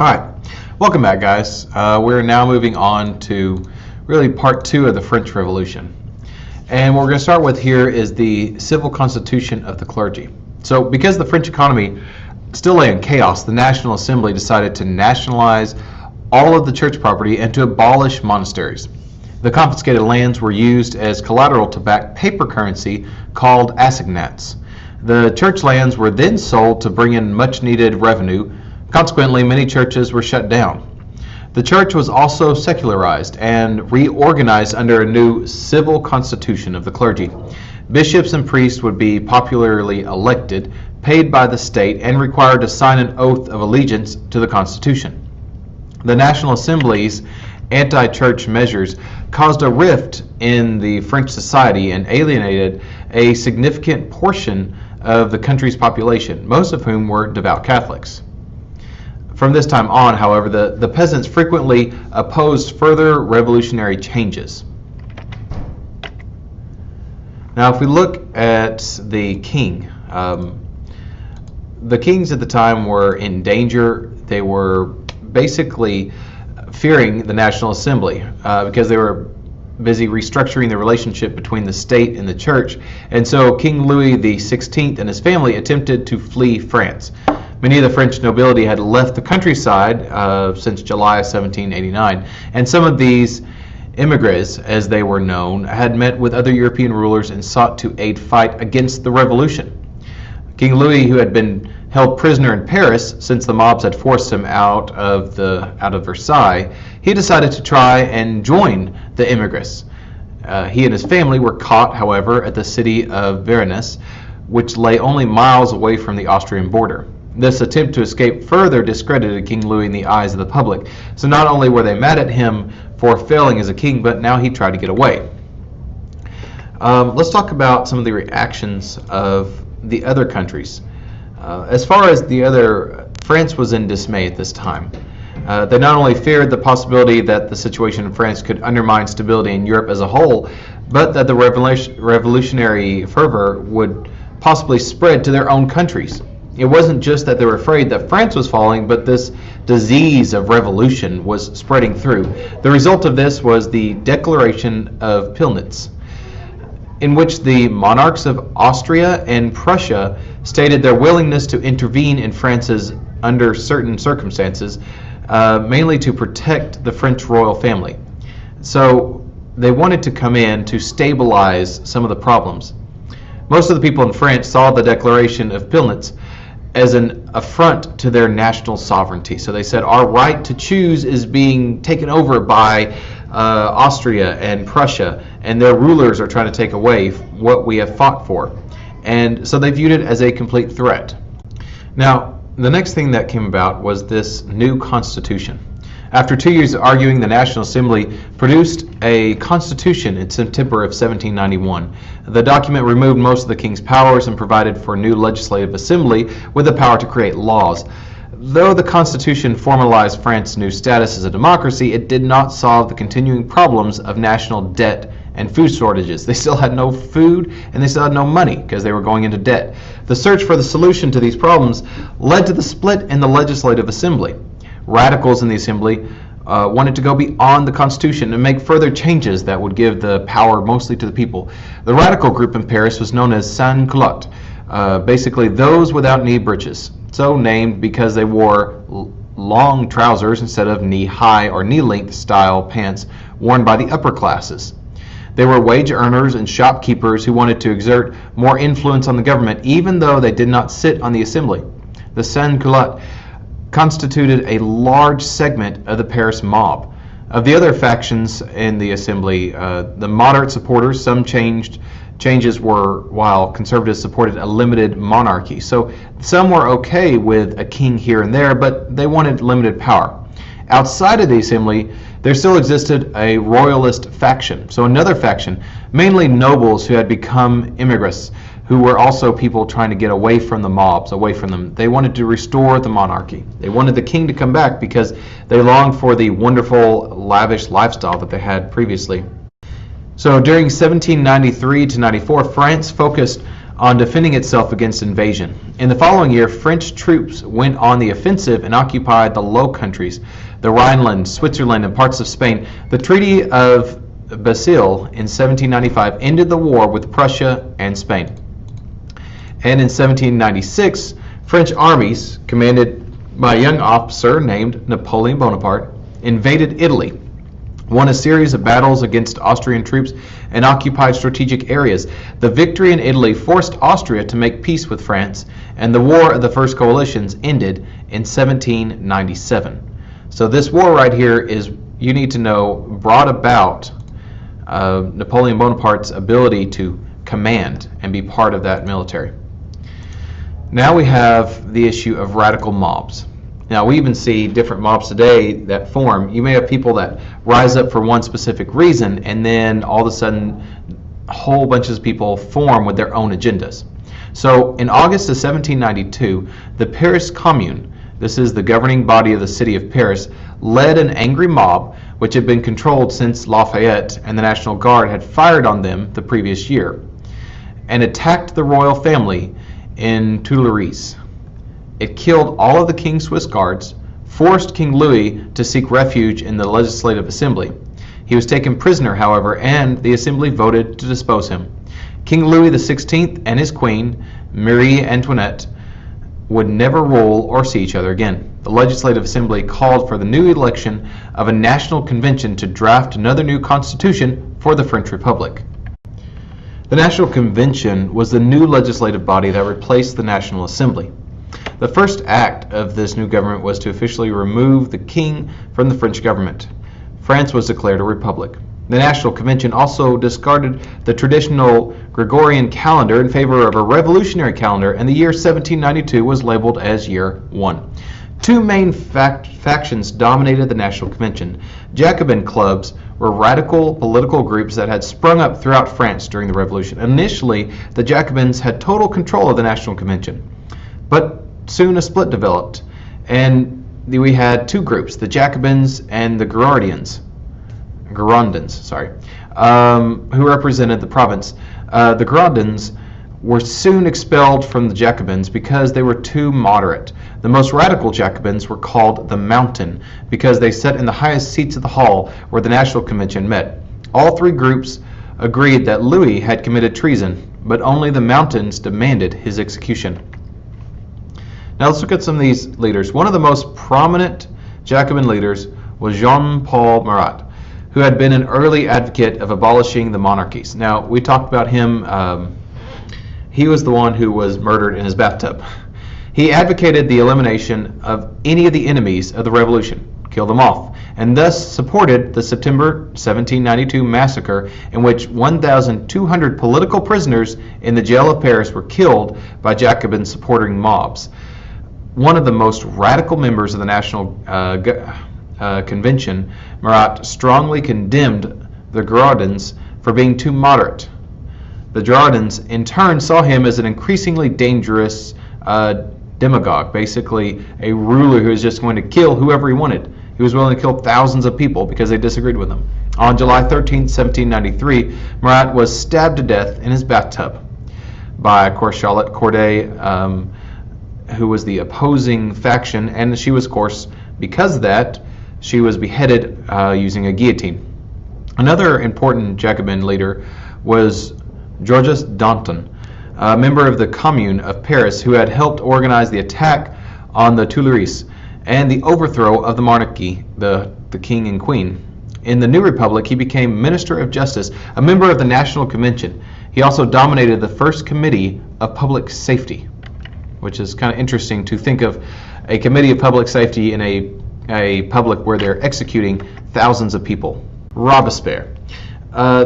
Hi, welcome back, guys. We're now moving on to really part two of the French Revolution. And what we're going to start with here is the civil constitution of the clergy. So because the French economy still lay in chaos, the National Assembly decided to nationalize all of the church property and to abolish monasteries. The confiscated lands were used as collateral to back paper currency called assignats. The church lands were then sold to bring in much needed revenue. Consequently, many churches were shut down. The church was also secularized and reorganized under a new civil constitution of the clergy. Bishops and priests would be popularly elected, paid by the state, and required to sign an oath of allegiance to the constitution. The National Assembly's anti-church measures caused a rift in the French society and alienated a significant portion of the country's population, most of whom were devout Catholics. From this time on, however, the peasants frequently opposed further revolutionary changes. Now, if we look at the king, the kings at the time were in danger. They were basically fearing the National Assembly because they were busy restructuring the relationship between the state and the church. And so King Louis XVI and his family attempted to flee France. Many of the French nobility had left the countryside since July 1789, and some of these immigrants, as they were known, had met with other European rulers and sought to aid fight against the revolution. King Louis, who had been held prisoner in Paris since the mobs had forced him out of Versailles, he decided to try and join the immigrants. He and his family were caught, however, at the city of Varennes, which lay only miles away from the Austrian border. This attempt to escape further discredited King Louis in the eyes of the public. So not only were they mad at him for failing as a king, but now he tried to get away. Let's talk about some of the reactions of the other countries. As far as France was in dismay at this time. They not only feared the possibility that the situation in France could undermine stability in Europe as a whole, but that the revolutionary fervor would possibly spread to their own countries. It wasn't just that they were afraid that France was falling, but this disease of revolution was spreading through. The result of this was the Declaration of Pillnitz, in which the monarchs of Austria and Prussia stated their willingness to intervene in France's under certain circumstances, mainly to protect the French royal family. So they wanted to come in to stabilize some of the problems. Most of the people in France saw the Declaration of Pillnitz as an affront to their national sovereignty. So they said, our right to choose is being taken over by Austria and Prussia, and their rulers are trying to take away what we have fought for. And so they viewed it as a complete threat. Now, the next thing that came about was this new constitution. After 2 years of arguing, the National Assembly produced a constitution in September of 1791. The document removed most of the king's powers and provided for a new legislative assembly with the power to create laws. Though the constitution formalized France's new status as a democracy, it did not solve the continuing problems of national debt and food shortages. They still had no food and they still had no money because they were going into debt. The search for the solution to these problems led to the split in the legislative assembly. Radicals in the assembly wanted to go beyond the constitution and make further changes that would give the power mostly to the people. The radical group in Paris was known as sans-culottes, basically those without knee breeches, so named because they wore long trousers instead of knee-high or knee-length style pants worn by the upper classes. They were wage earners and shopkeepers who wanted to exert more influence on the government, even though they did not sit on the assembly. The sans-culottes constituted a large segment of the Paris mob. Of the other factions in the assembly, the moderate supporters, some changes were, while conservatives supported a limited monarchy. So some were okay with a king here and there, but they wanted limited power. Outside of the assembly, there still existed a royalist faction. So another faction, mainly nobles who had become immigrants, who were also people trying to get away from the mobs, away from them. They wanted to restore the monarchy. They wanted the king to come back because they longed for the wonderful, lavish lifestyle that they had previously. So during 1793 to 94, France focused on defending itself against invasion. In the following year, French troops went on the offensive and occupied the Low Countries, the Rhineland, Switzerland, and parts of Spain. The Treaty of Bastille in 1795 ended the war with Prussia and Spain. And in 1796, French armies, commanded by a young officer named Napoleon Bonaparte, invaded Italy, won a series of battles against Austrian troops, and occupied strategic areas. The victory in Italy forced Austria to make peace with France, and the War of the First Coalitions ended in 1797. So this war right here is, you need to know, brought about Napoleon Bonaparte's ability to command and be part of that military. Now we have the issue of radical mobs. Now we even see different mobs today that form. You may have people that rise up for one specific reason, and then all of a sudden whole bunches of people form with their own agendas. So in August of 1792, the Paris Commune, this is the governing body of the city of Paris, led an angry mob which had been controlled since Lafayette and the National Guard had fired on them the previous year, and attacked the royal family in Tuileries. It killed all of the King's Swiss guards, forced King Louis to seek refuge in the Legislative Assembly. He was taken prisoner, however, and the Assembly voted to depose him. King Louis XVI and his queen, Marie Antoinette, would never rule or see each other again. The Legislative Assembly called for the new election of a national convention to draft another new constitution for the French Republic. The National Convention was the new legislative body that replaced the National Assembly. The first act of this new government was to officially remove the king from the French government. France was declared a republic. The National Convention also discarded the traditional Gregorian calendar in favor of a revolutionary calendar, and the year 1792 was labeled as Year 1. Two main factions dominated the National Convention. Jacobin clubs were radical political groups that had sprung up throughout France during the Revolution. Initially, the Jacobins had total control of the National Convention, but soon a split developed, and we had two groups, the Jacobins and the Girondins, who represented the province. The Girondins were soon expelled from the Jacobins because they were too moderate. The most radical Jacobins were called the Mountain because they sat in the highest seats of the hall where the National Convention met. All three groups agreed that Louis had committed treason, but only the Mountains demanded his execution. Now let's look at some of these leaders. One of the most prominent Jacobin leaders was Jean-Paul Marat, who had been an early advocate of abolishing the monarchies. Now, we talked about him. He was the one who was murdered in his bathtub. He advocated the elimination of any of the enemies of the revolution, killed them off, and thus supported the September 1792 massacre, in which 1,200 political prisoners in the jail of Paris were killed by Jacobin supporting mobs. One of the most radical members of the National Convention, Marat strongly condemned the Girondins for being too moderate. The Girondins, in turn, saw him as an increasingly dangerous demagogue, basically a ruler who was just going to kill whoever he wanted. He was willing to kill thousands of people because they disagreed with him. On July 13, 1793, Marat was stabbed to death in his bathtub by, of course, Charlotte Corday, who was the opposing faction, and she was, of course, because of that, she was beheaded using a guillotine. Another important Jacobin leader was Georges Danton, a member of the Commune of Paris who had helped organize the attack on the Tuileries and the overthrow of the monarchy, the king and queen. In the new republic, he became Minister of Justice, a member of the National Convention. He also dominated the first Committee of Public Safety, which is kind of interesting to think of a Committee of Public Safety in a public where they're executing thousands of people. Robespierre.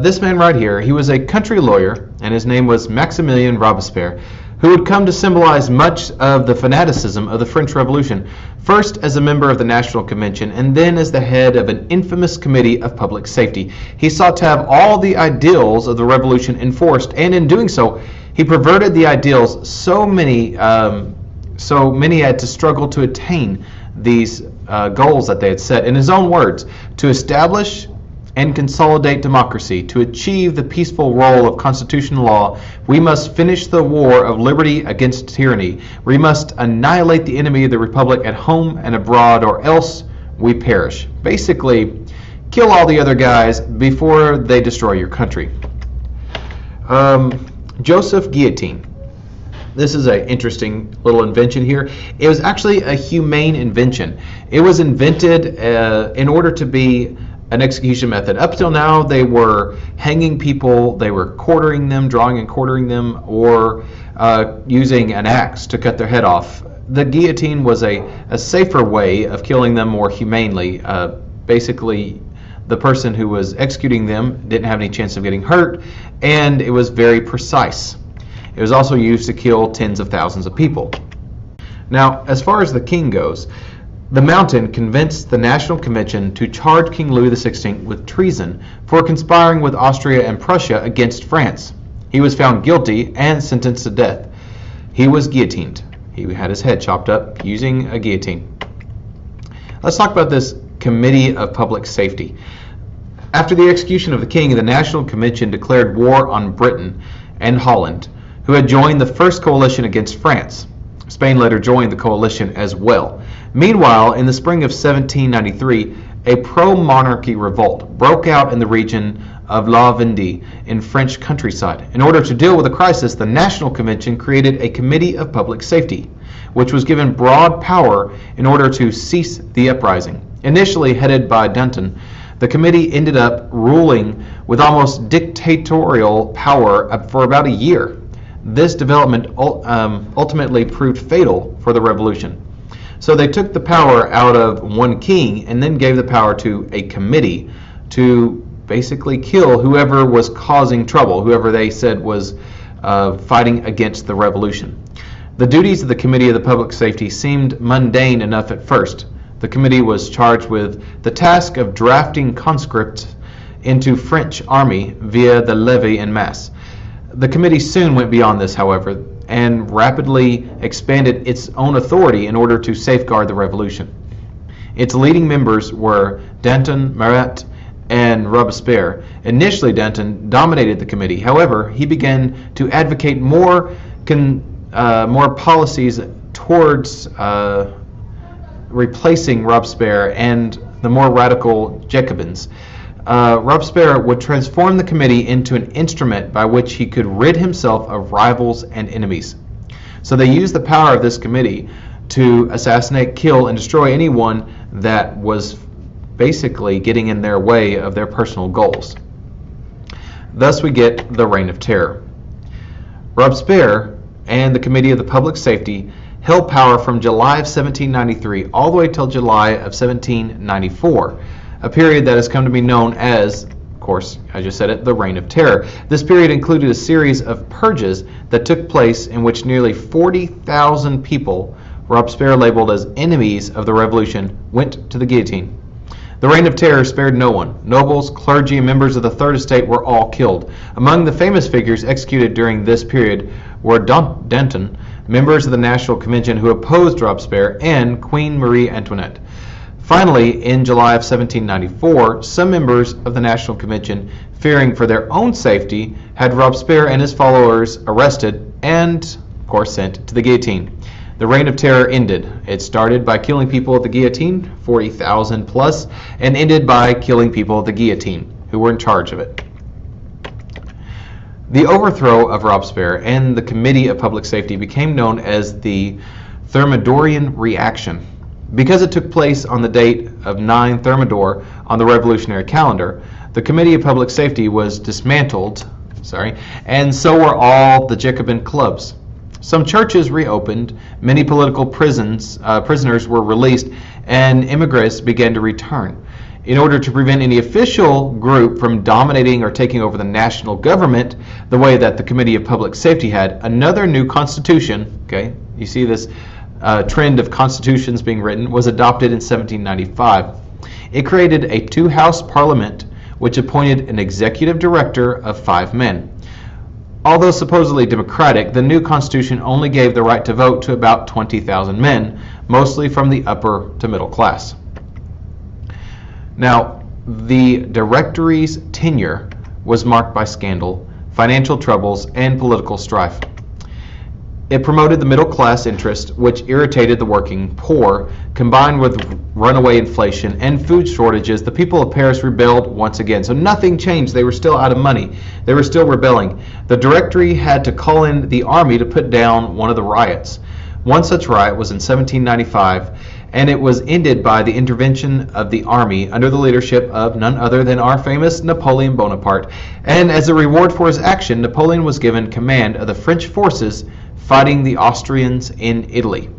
This man right here, he was a country lawyer, and his name was Maximilien Robespierre, who would come to symbolize much of the fanaticism of the French Revolution, first as a member of the National Convention, and then as the head of an infamous Committee of Public Safety. He sought to have all the ideals of the Revolution enforced, and in doing so, he perverted the ideals so many had to struggle to attain these goals that they had set. In his own words, to establish and consolidate democracy. To achieve the peaceful role of constitutional law, we must finish the war of liberty against tyranny. We must annihilate the enemy of the republic at home and abroad, or else we perish. Basically, kill all the other guys before they destroy your country. Joseph Guillotine. This is an interesting little invention here. It was actually a humane invention. It was invented in order to be an execution method. Up till now, they were hanging people, they were quartering them, drawing and quartering them, or using an axe to cut their head off. The guillotine was a safer way of killing them more humanely. Basically, the person who was executing them didn't have any chance of getting hurt, and it was very precise. It was also used to kill tens of thousands of people. Now, as far as the king goes, the Mountain convinced the National Convention to charge King Louis XVI with treason for conspiring with Austria and Prussia against France. He was found guilty and sentenced to death. He was guillotined. He had his head chopped up using a guillotine. Let's talk about this Committee of Public Safety. After the execution of the king, the National Convention declared war on Britain and Holland, who had joined the first coalition against France. Spain later joined the coalition as well. Meanwhile, in the spring of 1793, a pro-monarchy revolt broke out in the region of La Vendée in French countryside. In order to deal with the crisis, the National Convention created a Committee of Public Safety, which was given broad power in order to cease the uprising. Initially headed by Danton, the committee ended up ruling with almost dictatorial power for about a year. This development ultimately proved fatal for the revolution. So they took the power out of one king and then gave the power to a committee to basically kill whoever was causing trouble, whoever they said was fighting against the revolution. The duties of the Committee of the Public Safety seemed mundane enough at first. The committee was charged with the task of drafting conscripts into French army via the levy en masse. The committee soon went beyond this, however, and rapidly expanded its own authority in order to safeguard the revolution. Its leading members were Danton, Marat, and Robespierre. Initially, Danton dominated the committee. However, he began to advocate more policies towards replacing Robespierre and the more radical Jacobins. Robespierre would transform the committee into an instrument by which he could rid himself of rivals and enemies. So they used the power of this committee to assassinate, kill, and destroy anyone that was basically getting in their way of their personal goals. Thus we get the Reign of Terror. Robespierre and the Committee of the Public Safety held power from July of 1793 all the way till July of 1794, a period that has come to be known as, of course, I just said it, the Reign of Terror. This period included a series of purges that took place in which nearly 40,000 people, Robespierre labeled as enemies of the revolution, went to the guillotine. The Reign of Terror spared no one. Nobles, clergy, and members of the Third Estate were all killed. Among the famous figures executed during this period were Danton, members of the National Convention who opposed Robespierre, and Queen Marie Antoinette. Finally, in July of 1794, some members of the National Convention, fearing for their own safety, had Robespierre and his followers arrested and, of course, sent to the guillotine. The Reign of Terror ended. It started by killing people at the guillotine, 40,000 plus, and ended by killing people at the guillotine, who were in charge of it. The overthrow of Robespierre and the Committee of Public Safety became known as the Thermidorean reaction. Because it took place on the date of 9 Thermidor on the revolutionary calendar, the Committee of Public Safety was dismantled, and so were all the Jacobin clubs. Some churches reopened, many political prisoners were released, and immigrants began to return. In order to prevent any official group from dominating or taking over the national government the way that the Committee of Public Safety had, another new constitution, you see this trend of constitutions being written, was adopted in 1795. It created a two-house parliament which appointed an executive director of 5 men. Although supposedly democratic, the new constitution only gave the right to vote to about 20,000 men, mostly from the upper to middle class. Now, The Directory's tenure was marked by scandal, financial troubles, and political strife. It promoted the middle-class interest, which irritated the working poor. Combined with runaway inflation and food shortages, the people of Paris rebelled once again. So nothing changed. They were still out of money. They were still rebelling. The Directory had to call in the army to put down one of the riots. One such riot was in 1795, and it was ended by the intervention of the army under the leadership of none other than our famous Napoleon Bonaparte. And as a reward for his action, Napoleon was given command of the French forces fighting the Austrians in Italy.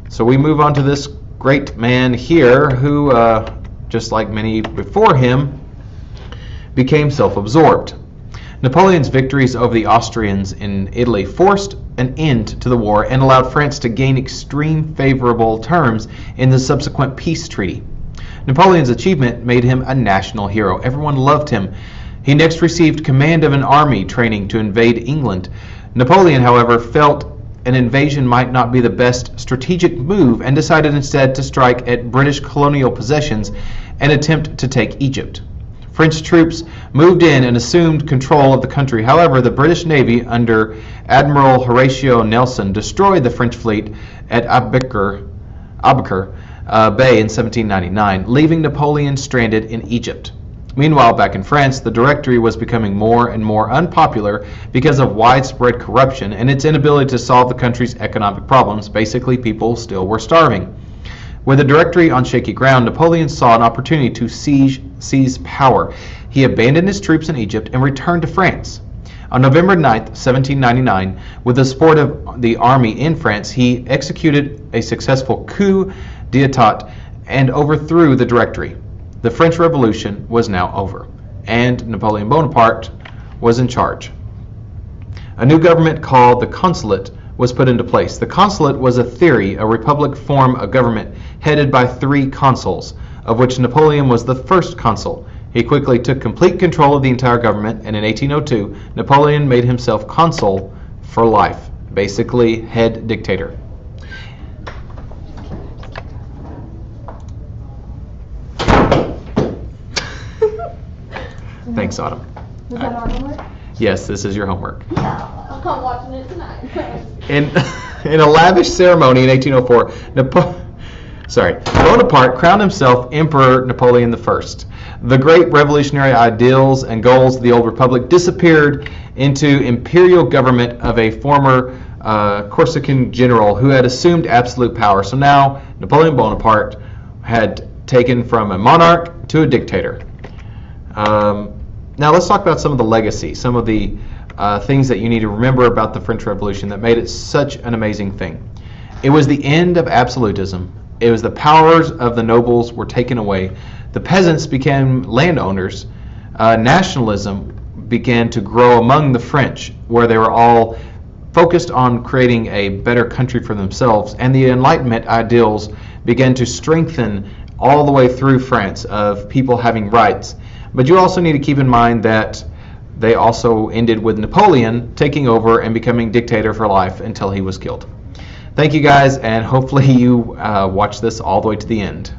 So we move on to this great man here who, just like many before him, became self-absorbed. Napoleon's victories over the Austrians in Italy forced an end to the war and allowed France to gain extreme favorable terms in the subsequent peace treaty. Napoleon's achievement made him a national hero. Everyone loved him. He next received command of an army training to invade England. Napoleon, however, felt an invasion might not be the best strategic move and decided instead to strike at British colonial possessions and attempt to take Egypt. French troops moved in and assumed control of the country. However, the British Navy under Admiral Horatio Nelson destroyed the French fleet at Aboukir Bay in 1799, leaving Napoleon stranded in Egypt. Meanwhile, back in France, the Directory was becoming more and more unpopular because of widespread corruption and its inability to solve the country's economic problems. Basically, people still were starving. With the Directory on shaky ground, Napoleon saw an opportunity to seize power. He abandoned his troops in Egypt and returned to France. On November 9, 1799, with the support of the army in France, he executed a successful coup d'état and overthrew the Directory. The French Revolution was now over, and Napoleon Bonaparte was in charge. A new government called the Consulate was put into place. The Consulate was a theory, a republic form of government headed by 3 consuls, of which Napoleon was the first consul. He quickly took complete control of the entire government, and in 1802, Napoleon made himself consul for life, basically head dictator. Thanks, Autumn. Was that our homework? Yes, this is your homework. Yeah, I'm watching it tonight. In a lavish ceremony in 1804, Bonaparte crowned himself Emperor Napoleon I. The great revolutionary ideals and goals of the old republic disappeared into imperial government of a former Corsican general who had assumed absolute power. So now Napoleon Bonaparte had taken from a monarch to a dictator. Now let's talk about some of the legacy, some of the things that you need to remember about the French Revolution that made it such an amazing thing. It was the end of absolutism. It was the powers of the nobles were taken away. The peasants became landowners. Nationalism began to grow among the French, where they were all focused on creating a better country for themselves. And the Enlightenment ideals began to strengthen all the way through France of people having rights. But you also need to keep in mind that they also ended with Napoleon taking over and becoming dictator for life until he was killed. Thank you guys, and hopefully you watch this all the way to the end.